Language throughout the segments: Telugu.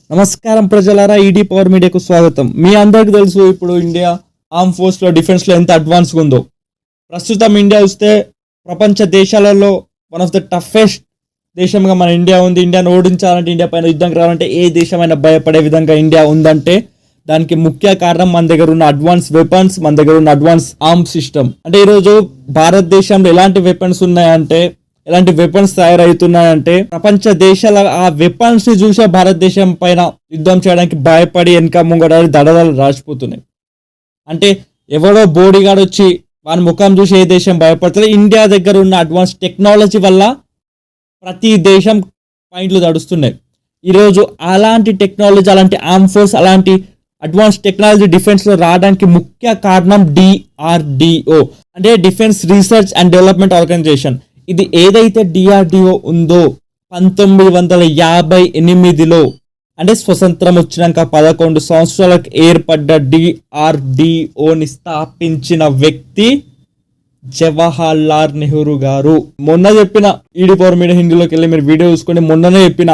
నమస్కారం ప్రజలారా, ఈడీ పవర్ మీడియాకు స్వాగతం. మీ అందరికీ తెలుసు ఇప్పుడు ఇండియా ఆర్మ్ ఫోర్స్లో డిఫెన్స్లో ఎంత అడ్వాన్స్గా ఉందో. ప్రస్తుతం ఇండియా చూస్తే ప్రపంచ దేశాలలో వన్ ఆఫ్ ద టఫెస్ట్ దేశంగా మన ఇండియా ఉంది. ఇండియాను ఓడించాలంటే, ఇండియా పైన యుద్ధంకి రావాలంటే ఏ దేశమైనా భయపడే విధంగా ఇండియా ఉందంటే దానికి ముఖ్య కారణం మన దగ్గర ఉన్న అడ్వాన్స్ వెపన్స్, మన దగ్గర ఉన్న అడ్వాన్స్ ఆర్మ్ సిస్టమ్. అంటే ఈరోజు భారతదేశంలో ఎలాంటి వెపన్స్ ఉన్నాయంటే, ఎలాంటి వెపన్స్ తయారవుతున్నాయంటే ప్రపంచ దేశాల ఆ వెపన్స్ ని చూసే భారతదేశం పైన యుద్ధం చేయడానికి భయపడి వెనక ముంగడాలి దడదలు రాసిపోతున్నాయి. అంటే ఎవడో బోడీగాడు వచ్చి వాని ముఖం చూసి ఏ దేశం భయపడుతుంది. ఇండియా దగ్గర ఉన్న అడ్వాన్స్ టెక్నాలజీ వల్ల ప్రతి దేశం పాయింట్లు తడుస్తున్నాయి. ఈరోజు అలాంటి టెక్నాలజీ, అలాంటి ఆర్మ్ ఫోర్స్, అలాంటి అడ్వాన్స్ టెక్నాలజీ డిఫెన్స్లో రావడానికి ముఖ్య కారణం DRDO, అంటే defence research and development organisation. ఇది ఏదైతే DRDO ఉందో 1958లో, అంటే స్వతంత్రం వచ్చినాక 11 సంవత్సరాలకు ఏర్పడ్డ DRDOని స్థాపించిన వ్యక్తి జవహర్ లాల్ నెహ్రూ గారు. మొన్న చెప్పిన ఈడీ పవర్ మీడియా హిందీలోకి వెళ్ళి మీరు వీడియో చూసుకొని, మొన్ననే చెప్పిన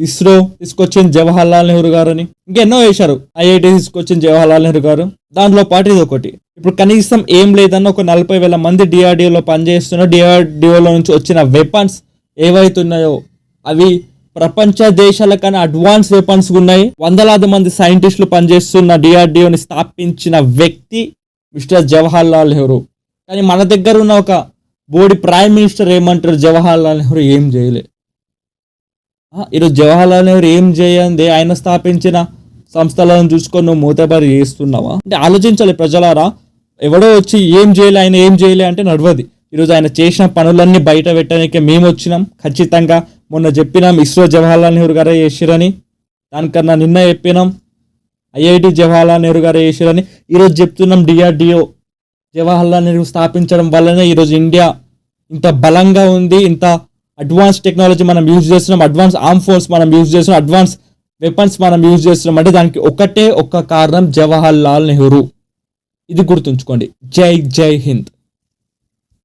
ఇస్రో తీసుకొచ్చిన జవహర్ లాల్ నెహ్రూ గారు అని. ఇంకెన్నో వేశారు. IIT తీసుకొచ్చిన జవహర్ లాల్ నెహ్రూ గారు. దాంట్లో పాటు ఇది ఒకటి. ఇప్పుడు కనీసం ఏం లేదన్న ఒక 40,000 మంది DRDOలో పనిచేస్తున్నారు. DRDOలో నుంచి వచ్చిన వెపన్స్ ఏవైతున్నాయో అవి ప్రపంచ దేశాల కన్నా అడ్వాన్స్ వెపన్స్ ఉన్నాయి. వందలాది మంది సైంటిస్టులు పనిచేస్తున్న DRDOని స్థాపించిన వ్యక్తి మిస్టర్ జవహర్ లాల్ నెహ్రూ. కానీ మన దగ్గర ఉన్న ఒక బోడి ప్రైమ్ మినిస్టర్ ఏమంటారు, జవహర్ లాల్ నెహ్రూ ఏం చేయలే. ఈరోజు జవహర్ లాల్ నెహ్రూ ఏం చేయండి, ఆయన స్థాపించిన సంస్థలను చూసుకొని నువ్వు మూతబారి చేస్తున్నావా? అంటే ఆలోచించాలి ప్రజలారా. ఎవడో వచ్చి ఏం చేయలే, ఆయన ఏం చేయలే అంటే నడవది. ఈరోజు ఆయన చేసిన పనులన్నీ బయట పెట్టడానికి మేము వచ్చినాం. ఖచ్చితంగా మొన్న చెప్పినాం ఇస్రో జవహర్ లాల్ నెహ్రూ గారే చేసిరని. దానికన్నా నిన్న చెప్పినాం IIT జవహర్ లాల్ నెహ్రూ గారే చేసిరని. ఈరోజు చెప్తున్నాం DRDO జవహర్ లాల్ నెహ్రూ స్థాపించడం వల్లనే ఈరోజు ఇండియా ఇంత బలంగా ఉంది. ఇంత అడ్వాన్స్ టెక్నాలజీ మనం యూజ్ చేస్తున్నాం, అడ్వాన్స్ ఆర్మ్ ఫోర్స్ మనం యూజ్ చేస్తున్నాం, అడ్వాన్స్ వెపన్స్ మనం యూజ్ చేస్తున్నాం. అంటే దానికి ఒక్క కారణం జవహర్ లాల్ నెహ్రూ. ఇది గుర్తుంచుకోండి. జై జై హింద్.